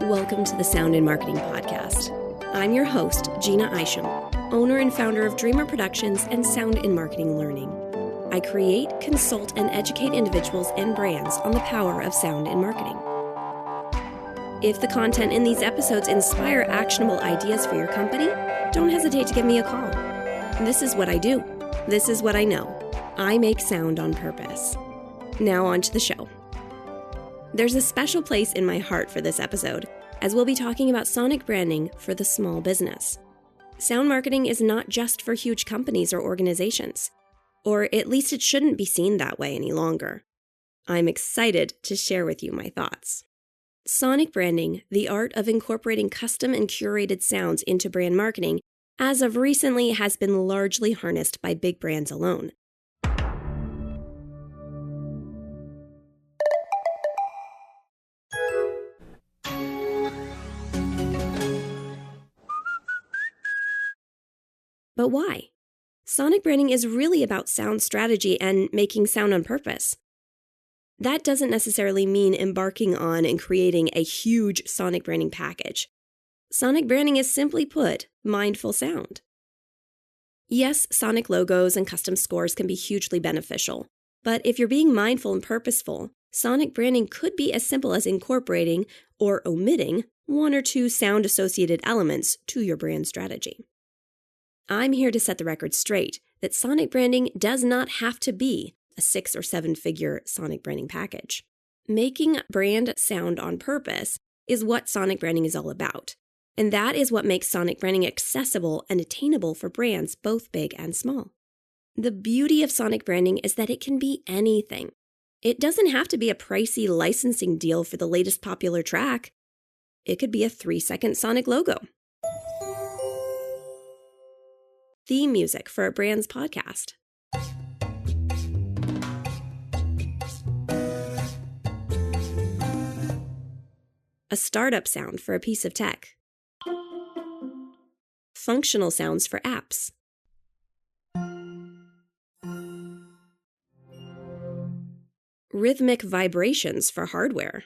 Welcome to the Sound in Marketing Podcast. I'm your host, Gina Isham, owner and founder of Dreamr Productions and Sound in Marketing Learning. I create, consult, and educate individuals and brands on the power of sound in marketing. If the content in these episodes inspire actionable ideas for your company, don't hesitate to give me a call. This is what I do. This is what I know. I make sound on purpose. Now on to the show. There's a special place in my heart for this episode, as we'll be talking about sonic branding for the small business. Sound marketing is not just for huge companies or organizations, or at least it shouldn't be seen that way any longer. I'm excited to share with you my thoughts. Sonic branding, the art of incorporating custom and curated sounds into brand marketing, as of recently has been largely harnessed by big brands alone. But why? Sonic branding is really about sound strategy and making sound on purpose. That doesn't necessarily mean embarking on and creating a huge sonic branding package. Sonic branding is, simply put, mindful sound. Yes, sonic logos and custom scores can be hugely beneficial, but if you're being mindful and purposeful, sonic branding could be as simple as incorporating or omitting one or two sound-associated elements to your brand strategy. I'm here to set the record straight that sonic branding does not have to be a 6 or 7 figure sonic branding package. Making brand sound on purpose is what sonic branding is all about, and that is what makes sonic branding accessible and attainable for brands both big and small. The beauty of sonic branding is that it can be anything. It doesn't have to be a pricey licensing deal for the latest popular track. It could be a 3-second sonic logo. Theme music for a brand's podcast. A startup sound for a piece of tech. Functional sounds for apps. Rhythmic vibrations for hardware.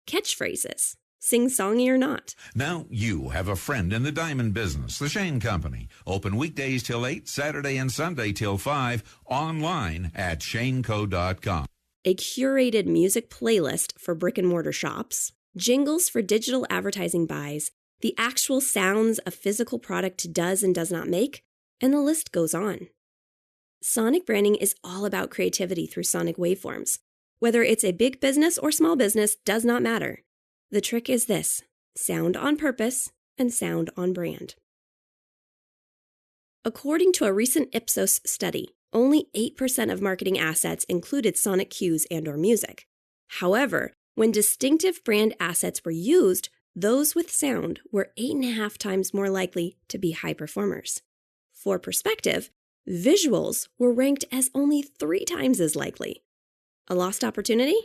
Catchphrases. Sing-songy or not. Now you have a friend in the diamond business, the Shane Company. Open weekdays till 8, Saturday and Sunday till 5, online at shaneco.com. A curated music playlist for brick-and-mortar shops, jingles for digital advertising buys, the actual sounds a physical product does and does not make, and the list goes on. Sonic branding is all about creativity through sonic waveforms. Whether it's a big business or small business does not matter. The trick is this: sound on purpose and sound on brand. According to a recent Ipsos study, only 8% of marketing assets included sonic cues and/or music. However, when distinctive brand assets were used, those with sound were 8.5 times more likely to be high performers. For perspective, visuals were ranked as only 3 times as likely. A lost opportunity?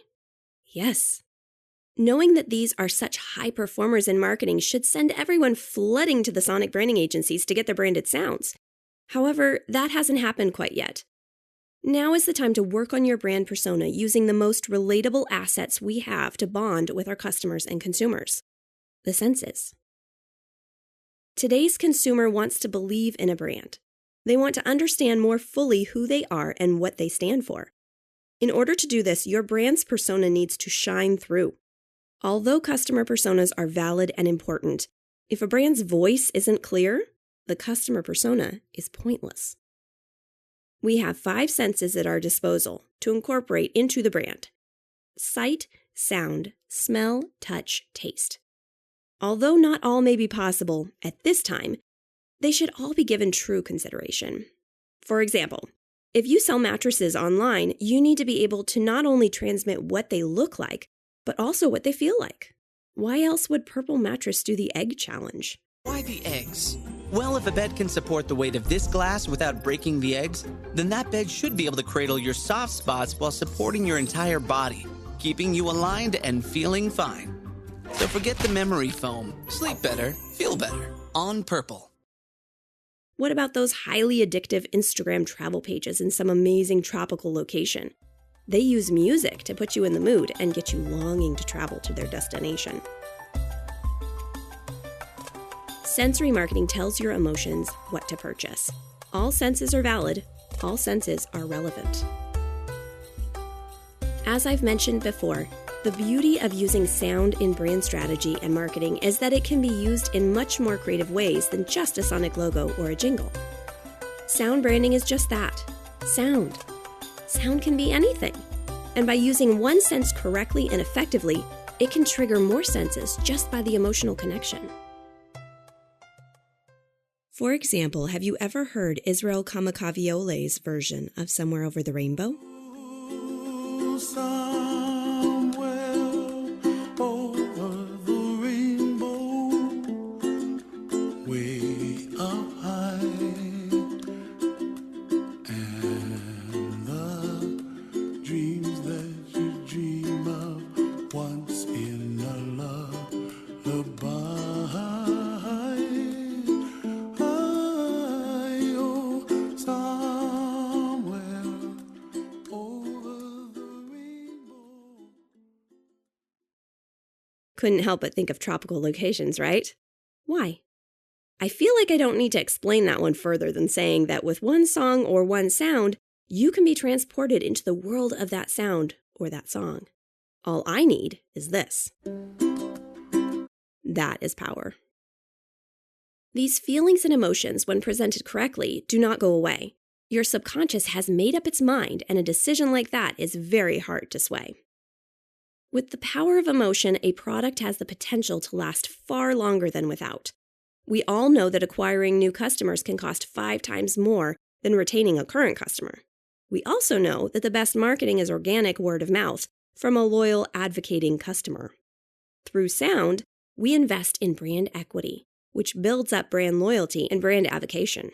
Yes. Knowing that these are such high performers in marketing should send everyone flooding to the sonic branding agencies to get their branded sounds. However, that hasn't happened quite yet. Now is the time to work on your brand persona using the most relatable assets we have to bond with our customers and consumers: the senses. Today's consumer wants to believe in a brand. They want to understand more fully who they are and what they stand for. In order to do this, your brand's persona needs to shine through. Although customer personas are valid and important, if a brand's voice isn't clear, the customer persona is pointless. We have 5 senses at our disposal to incorporate into the brand: sight, sound, smell, touch, taste. Although not all may be possible at this time, they should all be given true consideration. For example, if you sell mattresses online, you need to be able to not only transmit what they look like, but also what they feel like. Why else would Purple Mattress do the egg challenge? Why the eggs? Well, if a bed can support the weight of this glass without breaking the eggs, then that bed should be able to cradle your soft spots while supporting your entire body, keeping you aligned and feeling fine. So forget the memory foam. Sleep better, feel better. On Purple. What about those highly addictive Instagram travel pages in some amazing tropical location? They use music to put you in the mood and get you longing to travel to their destination. Sensory marketing tells your emotions what to purchase. All senses are valid. All senses are relevant. As I've mentioned before, the beauty of using sound in brand strategy and marketing is that it can be used in much more creative ways than just a sonic logo or a jingle. Sound branding is just that, sound. Sound can be anything. And by using one sense correctly and effectively, it can trigger more senses just by the emotional connection. For example, have you ever heard Israel Kamakawiwo'ole's version of Somewhere Over the Rainbow? Couldn't help but think of tropical locations, right? Why? I feel like I don't need to explain that one further than saying that with one song or one sound, you can be transported into the world of that sound or that song. All I need is this. That is power. These feelings and emotions, when presented correctly, do not go away. Your subconscious has made up its mind, and a decision like that is very hard to sway. With the power of emotion, a product has the potential to last far longer than without. We all know that acquiring new customers can cost 5 times more than retaining a current customer. We also know that the best marketing is organic word of mouth from a loyal, advocating customer. Through sound, we invest in brand equity, which builds up brand loyalty and brand avocation.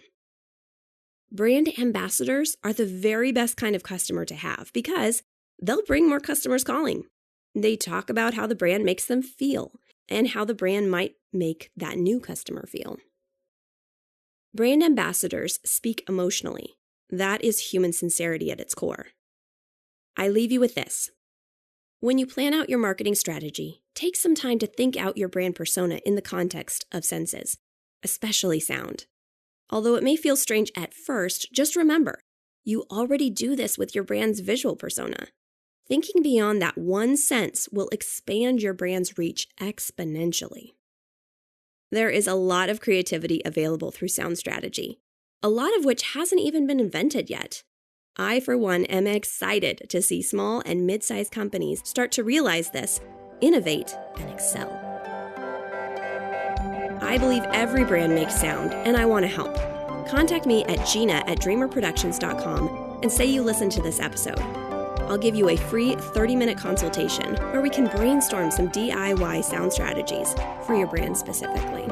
Brand ambassadors are the very best kind of customer to have because they'll bring more customers calling. They talk about how the brand makes them feel and how the brand might make that new customer feel. Brand ambassadors speak emotionally. That is human sincerity at its core. I leave you with this. When you plan out your marketing strategy, take some time to think out your brand persona in the context of senses, especially sound. Although it may feel strange at first, just remember, you already do this with your brand's visual persona. Thinking beyond that one sense will expand your brand's reach exponentially. There is a lot of creativity available through sound strategy, a lot of which hasn't even been invented yet. I, for one, am excited to see small and mid-sized companies start to realize this, innovate, and excel. I believe every brand makes sound, and I want to help. Contact me at gina@dreamrproductions.com and say you listened to this episode. I'll give you a free 30-minute consultation where we can brainstorm some DIY sound strategies for your brand specifically.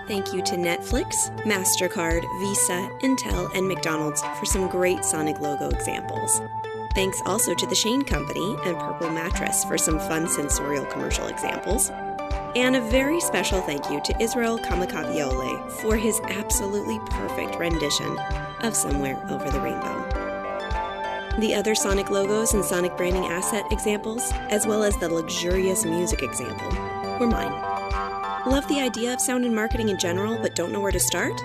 Thank you to Netflix, Mastercard, Visa, Intel, and McDonald's for some great sonic logo examples. Thanks also to the Shane Company and Purple Mattress for some fun sensorial commercial examples. And a very special thank you to Israel Kamakawiwo'ole for his absolutely perfect rendition of Somewhere Over the Rainbow. The other sonic logos and sonic branding asset examples, as well as the luxurious music example, were mine. Love the idea of sound and marketing in general, but don't know where to start?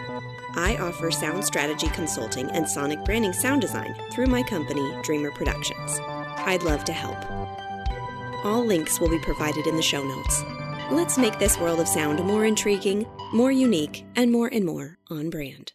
I offer sound strategy consulting and sonic branding sound design through my company, Dreamr Productions. I'd love to help. All links will be provided in the show notes. Let's make this world of sound more intriguing, more unique, and more on brand.